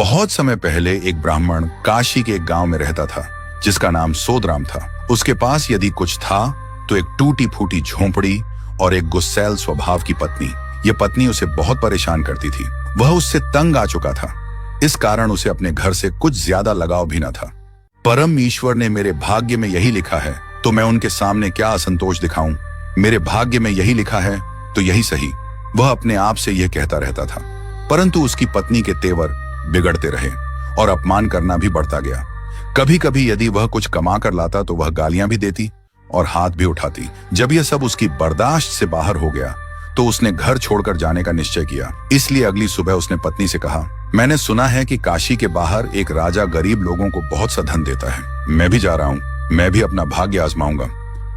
बहुत समय पहले एक ब्राह्मण काशी के एक गांव में रहता था जिसका नाम सोदराम था। उसके पास यदि कुछ था तो एक टूटी फूटी झोंपड़ी और एक गुस्सैल स्वभाव की पत्नी। ये पत्नी उसे बहुत परेशान करती थी। वह उससे तंग आ चुका था। इस कारण उसे अपने घर से कुछ ज्यादा लगाव भी न था। परम ईश्वर ने मेरे भाग्य में यही लिखा है तो मैं उनके सामने क्या असंतोष दिखाऊं। मेरे भाग्य में यही लिखा है तो यही सही, वह अपने आप से यह कहता रहता था। परंतु उसकी पत्नी के तेवर बिगड़ते रहे और अपमान करना भी बढ़ता गया। कभी कभी यदि वह कुछ कमा कर लाता तो वह गालियां भी देती और हाथ भी उठाती। जब यह सब उसकी बर्दाश्त से बाहर हो गया तो उसने घर छोड़कर जाने का निश्चय किया। इसलिए अगली सुबह उसने पत्नी से कहा, मैंने सुना है कि काशी के बाहर एक राजा गरीब लोगों को बहुत सा धन देता है। मैं भी जा रहा हूँ, मैं भी अपना भाग्य आजमाऊंगा।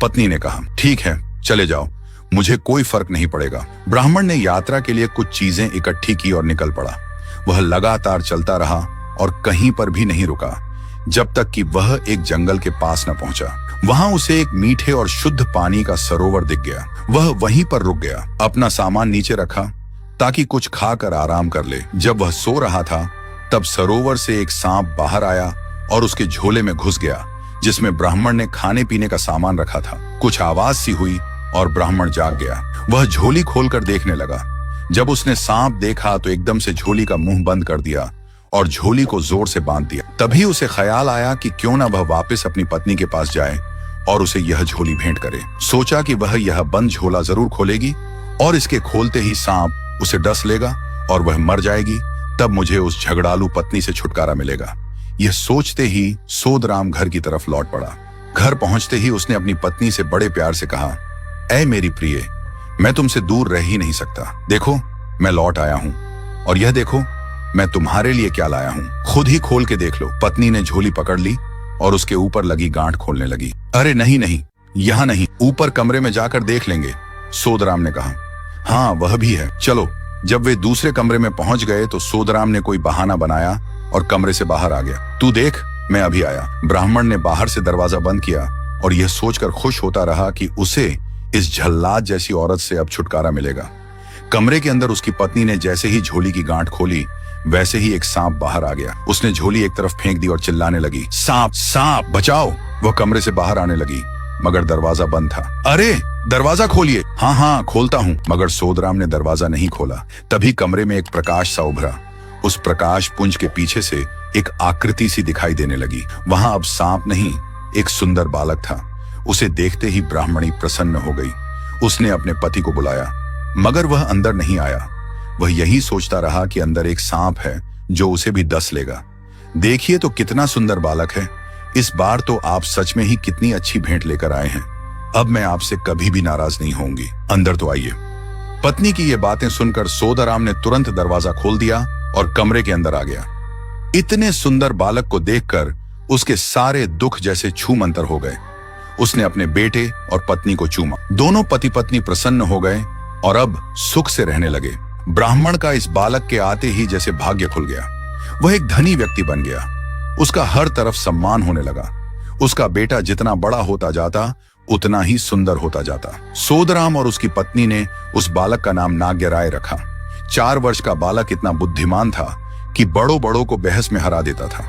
पत्नी ने कहा, ठीक है चले जाओ, मुझे कोई फर्क नहीं पड़ेगा। ब्राह्मण ने यात्रा के लिए कुछ चीजें इकट्ठी की और निकल पड़ा। वह लगातार चलता रहा और कहीं पर भी नहीं रुका जब तक कि वह एक जंगल के पास न पहुंचा। वहां उसे एक मीठे और शुद्ध पानी का सरोवर दिख गया। वह वहीं पर रुक गया, अपना सामान नीचे रखा ताकि कुछ खाकर आराम कर ले। जब वह सो रहा था तब सरोवर से एक सांप बाहर आया और उसके झोले में घुस गया जिसमें ब्राह्मण ने खाने पीने का सामान रखा था। कुछ आवाज सी हुई और ब्राह्मण जाग गया। वह झोली खोलकर देखने लगा। जब उसने सांप देखा तो एकदम से झोली का मुंह बंद कर दिया और झोली को जोर से बांध दिया। तभी उसे ख्याल आया कि क्यों ना वह वापस अपनी पत्नी के पास जाए और उसे यह झोली भेंट करे। सोचा कि वह यह बंद झोला जरूर खोलेगी और इसके खोलते ही सांप उसे डस लेगा और वह मर जाएगी। तब मुझे उस झगड़ालू पत्नी से छुटकारा मिलेगा। यह सोचते ही सोदराम घर की तरफ लौट पड़ा। घर पहुंचते ही उसने अपनी पत्नी से बड़े प्यार से कहा, ऐ मेरी प्रिय, मैं तुमसे दूर रह ही नहीं सकता। देखो मैं लौट आया हूँ और यह देखो मैं तुम्हारे लिए क्या लाया हूँ, खुद ही खोल के देख लो। पत्नी ने झोली पकड़ ली और उसके ऊपर लगी गांठ खोलने लगी। अरे नहीं नहीं, यहाँ नहीं, ऊपर कमरे में जाकर देख लेंगे, सोदराम ने कहा। हाँ वह भी है, चलो। जब वे दूसरे कमरे में पहुंच गए तो सोदराम ने कोई बहाना बनाया और कमरे से बाहर आ गया। तू देख मैं अभी आया। ब्राह्मण ने बाहर से दरवाजा बंद किया और यह सोचकर खुश होता रहा कि उसे इस झल्लाद जैसी औरत से अब छुटकारा मिलेगा। कमरे के अंदर उसकी पत्नी ने जैसे ही झोली की गांठ खोली वैसे ही एक सांप बाहर आ गया। उसने झोली एक तरफ फेंक दी और चिल्लाने लगी, सांप सांप बचाओ। वह कमरे से बाहर आने लगी मगर दरवाजा बंद था। अरे दरवाजा खोलिए। हाँ हाँ खोलता हूँ। मगर सोदराम ने दरवाजा नहीं खोला। तभी कमरे में एक प्रकाश सा उभरा। उस प्रकाश पुंज के पीछे से एक आकृति सी दिखाई देने लगी। वहां अब सांप नहीं, एक सुंदर बालक था। उसे देखते ही ब्राह्मणी प्रसन्न हो गई। उसने अपने पति को बुलाया मगर वह अंदर नहीं आया। वह यही सोचता रहा कि अंदर एक सांप है जो उसे भी डस लेगा। देखिए तो कितना सुंदर बालक है। इस बार तो आप सच में ही कितनी अच्छी भेंट लेकर आए हैं। अब मैं आपसे कभी भी नाराज नहीं होंगी। अंदर तो आइए। पत्नी की ये बातें सुनकर सोदराम ने तुरंत दरवाजा खोल दिया और कमरे के अंदर आ गया। इतने सुंदर बालक को देखकर उसके सारे दुख जैसे छूमंतर हो गए। उसने अपने बेटे और पत्नी को चूमा। दोनों पति पत्नी प्रसन्न हो गए और अब सुख से रहने लगे। ब्राह्मण का इस बालक के आते ही जैसे भाग्य खुल गया। वह एक धनी व्यक्ति बन गया। उसका हर तरफ सम्मान होने लगा। उसका बेटा जितना बड़ा होता जाता उतना ही सुंदर होता जाता। सोदराम और उसकी पत्नी ने उस बालक का नाम नाग्यराय रखा। 4 वर्ष का बालक इतना बुद्धिमान था कि बड़ों बड़ों को बहस में हरा देता था।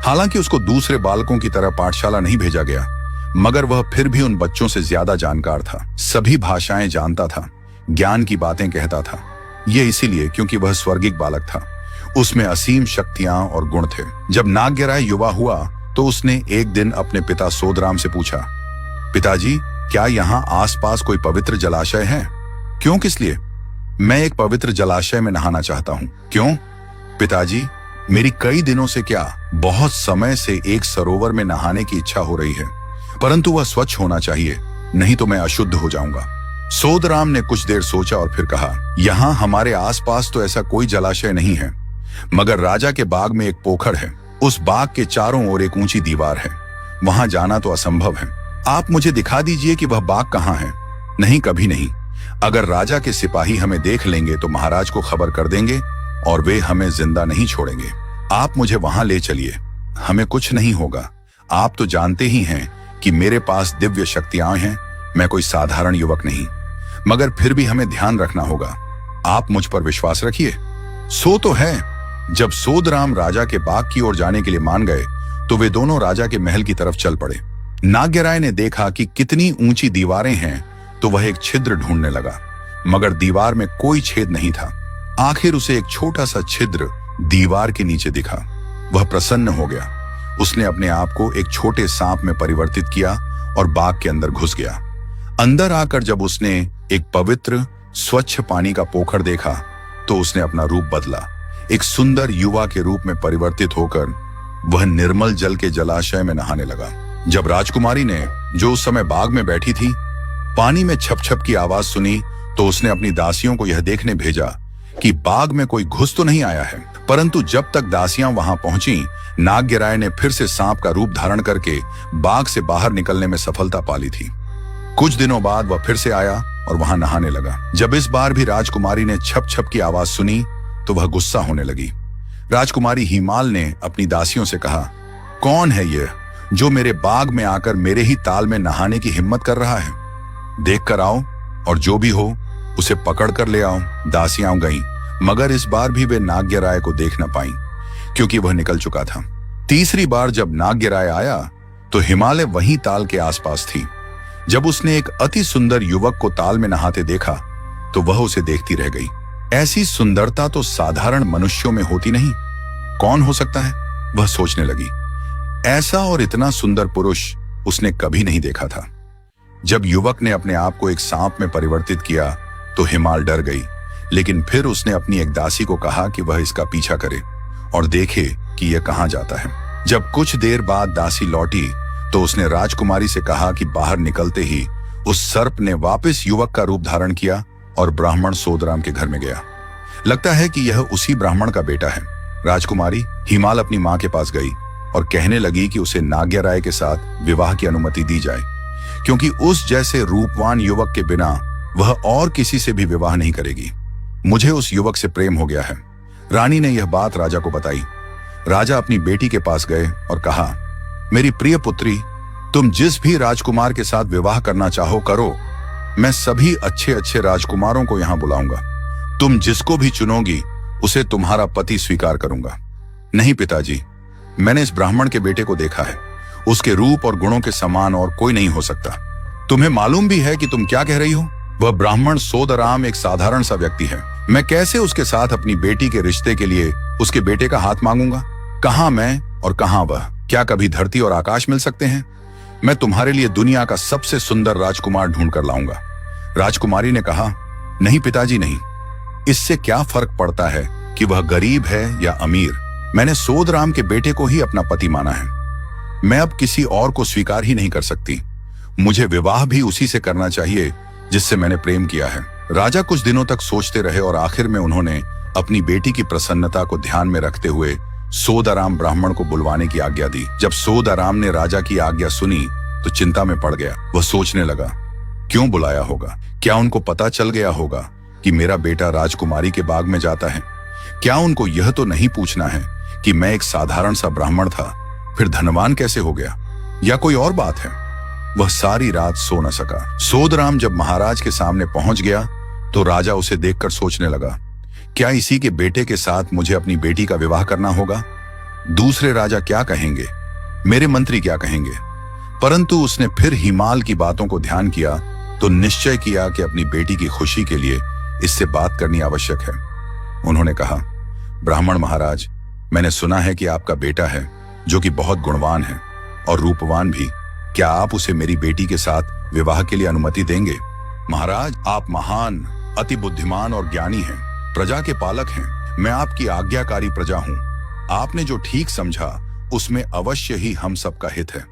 हालांकि उसको दूसरे बालकों की तरह पाठशाला नहीं भेजा गया मगर वह फिर भी उन बच्चों से ज्यादा जानकार था। सभी भाषाएं जानता था, ज्ञान की बातें कहता था। यह इसीलिए क्योंकि वह स्वर्गिक बालक था। उसमें असीम शक्तियां और गुण थे। जब नाग्यराय युवा हुआ तो उसने एक दिन अपने पिता सोदराम से पूछा, पिताजी क्या यहाँ आसपास कोई पवित्र जलाशय है? क्यों, किस लिए? मैं एक पवित्र जलाशय में नहाना चाहता हूँ। क्यों? पिताजी मेरी कई दिनों से क्या बहुत समय से एक सरोवर में नहाने की इच्छा हो रही है, परंतु वह स्वच्छ होना चाहिए, नहीं तो मैं अशुद्ध हो जाऊंगा। सोदराम ने कुछ देर सोचा और फिर कहा, यहाँ हमारे आसपास तो ऐसा कोई जलाशय नहीं है, मगर राजा के बाग में एक पोखर है। उस बाग के चारों ओर एक ऊंची दीवार है। वहां जाना तो असंभव है। आप मुझे दिखा दीजिए कि वह बाग कहाँ है। नहीं, कभी नहीं। अगर राजा के सिपाही हमें देख लेंगे तो महाराज को खबर कर देंगे और वे हमें जिंदा नहीं छोड़ेंगे। आप मुझे वहां ले चलिए, हमें कुछ नहीं होगा। आप तो जानते ही हैं कि मेरे पास दिव्य शक्तियां हैं। मैं कोई साधारण युवक नहीं, मगर फिर भी हमें ध्यान रखना होगा। आप मुझ पर विश्वास रखिए। सो तो है, जब सोदराम राजा के बाग की ओर जाने के लिए मान गए तो वे दोनों राजा के महल की तरफ चल पड़े। नाग्यराय ने देखा कि कितनी ऊंची दीवारें हैं तो वह एक छिद्र ढूंढने लगा, मगर दीवार में कोई छेद नहीं था। आखिर उसे एक छोटा सा छिद्र दीवार के नीचे दिखा। वह प्रसन्न हो गया। उसने अपने आप को एक छोटे सांप में परिवर्तित किया और बाग के अंदर घुस गया। अंदर आकर जब उसने एक पवित्र स्वच्छ पानी का पोखर देखा तो उसने अपना रूप बदला। एक सुंदर युवा के रूप में परिवर्तित होकर वह निर्मल जल के जलाशय में नहाने लगा। जब राजकुमारी ने, जो उस समय बाग में बैठी थी, पानी में छप छप की आवाज सुनी तो उसने अपनी दासियों को यह देखने भेजा कि बाग में कोई घुस तो नहीं आया है। परंतु जब तक दासियां वहां पहुंची, नाग्यराय ने फिर से सांप का रूप धारण करके बाग से बाहर निकलने में सफलता पाली थी। कुछ दिनों बाद वह फिर से आया और वहां नहाने लगा। जब इस बार भी राजकुमारी ने छप छप की आवाज सुनी तो वह गुस्सा होने लगी। राजकुमारी हिमाल ने अपनी दासियों से कहा, कौन है यह जो मेरे बाग में आकर मेरे ही ताल में नहाने की हिम्मत कर रहा है? देख कर आओ और जो भी हो उसे पकड़ कर ले आओ। दासियां गईं, मगर इस बार भी वे नाग्यराय को देख न पाईं, क्योंकि वह निकल चुका था। तीसरी बार जब नाग्यराय आया तो हिमालय वहीं ताल के आसपास थी। जब उसने एक अति सुंदर युवक को ताल में नहाते देखा तो वह उसे देखती रह गई। ऐसी सुंदरता तो साधारण मनुष्यों में होती नहीं, कौन हो सकता है? वह सोचने लगी। ऐसा और इतना सुंदर पुरुष उसने कभी नहीं देखा था। जब युवक ने अपने आप को एक सांप में परिवर्तित किया तो हिमाल डर गई, लेकिन फिर उसने अपनी एक दासी को कहा कि वह इसका पीछा करे और देखे कि यह कहां जाता है। जब कुछ देर बाद दासी लौटी तो उसने राजकुमारी से कहा कि बाहर निकलते ही उस सर्प ने वापस युवक का रूप धारण किया और ब्राह्मण सोदराम के घर में गया। लगता है कि यह उसी ब्राह्मण का बेटा है। राजकुमारी हिमाल अपनी मां के पास गई और कहने लगी कि उसे नाग्यराय के साथ विवाह की अनुमति दी जाए, क्योंकि उस जैसे रूपवान युवक के बिना वह और किसी से भी विवाह नहीं करेगी। मुझे उस युवक से प्रेम हो गया है। रानी ने यह बात राजा को बताई। राजा अपनी बेटी के पास गए और कहा, मेरी प्रिय पुत्री, तुम जिस भी राजकुमार के साथ विवाह करना चाहो करो। मैं सभी अच्छे अच्छे राजकुमारों को यहां बुलाऊंगा। तुम जिसको भी चुनोगी उसे तुम्हारा पति स्वीकार करूंगा। नहीं पिताजी, मैंने इस ब्राह्मण के बेटे को देखा है। उसके रूप और गुणों के समान और कोई नहीं हो सकता। तुम्हें मालूम भी है कि तुम क्या कह रही हो? वह ब्राह्मण सोदराम एक साधारण सा व्यक्ति है। मैं कैसे उसके साथ अपनी बेटी के रिश्ते के लिए उसके बेटे का हाथ मांगूंगा? कहां मैं और कहां वह? क्या कभी धरती और आकाश मिल सकते हैं? मैं तुम्हारे लिए दुनिया का सबसे सुंदर राजकुमार ढूंढ कर लाऊंगा। राजकुमारी ने कहा, नहीं पिताजी नहीं। इससे क्या फर्क पड़ता है कि वह गरीब है या अमीर? मैंने सोदराम के बेटे को ही अपना पति माना है। मैं अब किसी और को स्वीकार ही नहीं कर सकती। मुझे विवाह भी उसी से करना चाहिए जिससे मैंने प्रेम किया है। राजा कुछ दिनों तक सोचते रहे और आखिर में उन्होंने अपनी बेटी की प्रसन्नता को ध्यान में रखते हुए सोदाराम ब्राह्मण को बुलवाने की आज्ञा दी। जब सोदाराम ने राजा की आज्ञा सुनी तो चिंता में पड़ गया। वह सोचने लगा, क्यों बुलाया होगा? क्या उनको पता चल गया होगा कि मेरा बेटा राजकुमारी के बाग में जाता है? क्या उनको यह तो नहीं पूछना है कि मैं एक साधारण सा ब्राह्मण था, फिर धनवान कैसे हो गया? या कोई और बात है? वह सारी रात सो न सका। सोदराम जब महाराज के सामने पहुंच गया तो राजा उसे देखकर सोचने लगा, क्या इसी के बेटे के साथ मुझे अपनी बेटी का विवाह करना होगा? दूसरे राजा क्या कहेंगे? मेरे मंत्री क्या कहेंगे? परंतु उसने फिर हिमाल की बातों को ध्यान किया तो निश्चय किया कि अपनी बेटी की खुशी के लिए इससे बात करनी आवश्यक है। उन्होंने कहा, ब्राह्मण महाराज, मैंने सुना है कि आपका बेटा है जो कि बहुत गुणवान है और रूपवान भी। क्या आप उसे मेरी बेटी के साथ विवाह के लिए अनुमति देंगे? महाराज, आप महान, अति बुद्धिमान और ज्ञानी हैं, प्रजा के पालक हैं। मैं आपकी आज्ञाकारी प्रजा हूं। आपने जो ठीक समझा उसमें अवश्य ही हम सबका हित है।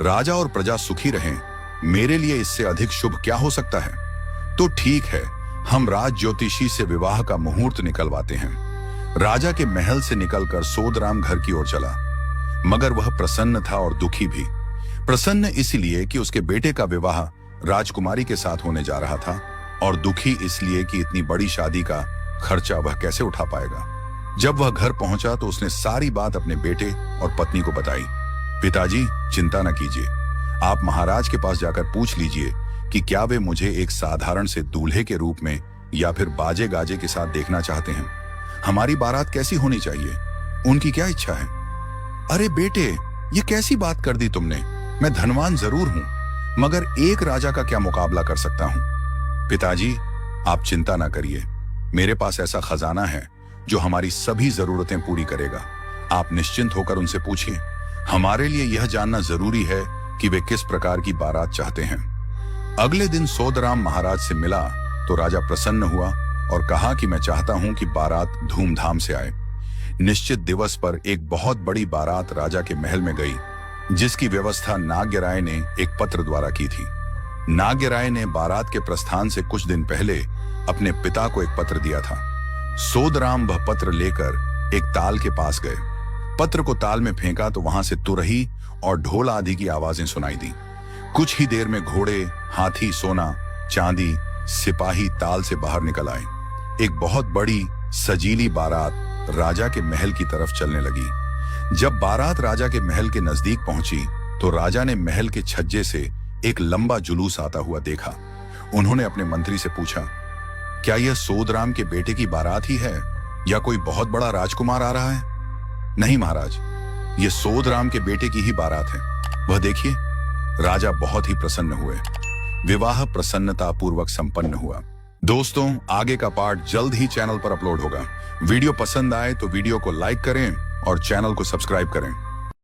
राजा और प्रजा सुखी रहें, मेरे लिए इससे अधिक शुभ क्या हो सकता है? तो ठीक है, हम राज ज्योतिषी से विवाह का मुहूर्त निकलवाते हैं। राजा के महल से निकलकर सोदराम घर की ओर चला, मगर वह प्रसन्न था और दुखी भी। प्रसन्न इसलिए कि उसके बेटे का विवाह राजकुमारी के साथ होने जा रहा था, और दुखी इसलिए कि इतनी बड़ी शादी का खर्चा वह कैसे उठा पाएगा। जब वह घर पहुंचा तो उसने सारी बात अपने बेटे और पत्नी को बताई। पिताजी, चिंता न कीजिए, आप महाराज के पास जाकर पूछ लीजिए कि क्या वे मुझे एक साधारण से दूल्हे के रूप में या फिर बाजे गाजे के साथ देखना चाहते हैं। हमारी बारात कैसी होनी चाहिए, उनकी क्या इच्छा है। अरे बेटे, ये कैसी बात कर दी तुमने। मैं धनवान जरूर हूं, मगर एक राजा का क्या मुकाबला कर सकता हूं। पिताजी, आप चिंता ना करिए, मेरे पास ऐसा खजाना है जो हमारी सभी जरूरतें पूरी करेगा। आप निश्चिंत होकर उनसे पूछिए। हमारे लिए यह जानना जरूरी है कि वे किस प्रकार की बारात चाहते हैं। अगले दिन सोदराम महाराज से मिला तो राजा प्रसन्न हुआ और कहा कि मैं चाहता हूं कि बारात धूमधाम से आए। निश्चित दिवस पर एक बहुत बड़ी बारात राजा के महल में गई, जिसकी व्यवस्था नाग्य ने एक पत्र द्वारा की थी। नाग्य ने बारात के प्रस्थान से कुछ दिन पहले अपने पिता को एक पत्र दिया था। सोदराम वह पत्र लेकर एक ताल के पास गए। पत्र को ताल में फेंका तो वहां से तुरही और ढोल आदि की आवाजें सुनाई दी। कुछ ही देर में घोड़े, हाथी, सोना, चांदी, सिपाही ताल से बाहर निकल आए। एक बहुत बड़ी सजीली बारात राजा के महल की तरफ चलने लगी। जब बारात राजा के महल के नजदीक पहुंची तो राजा ने महल के छज्जे से एक लंबा जुलूस आता हुआ देखा। उन्होंने अपने मंत्री से पूछा, क्या यह सोदराम के बेटे की बारात ही है या कोई बहुत बड़ा राजकुमार आ रहा है। नहीं महाराज, ये सोदराम के बेटे की ही बारात है। वह देखिए। राजा बहुत ही प्रसन्न हुए। विवाह प्रसन्नता पूर्वक संपन्न हुआ। दोस्तों, आगे का पार्ट जल्द ही चैनल पर अपलोड होगा। वीडियो पसंद आए तो वीडियो को लाइक करें और चैनल को सब्सक्राइब करें।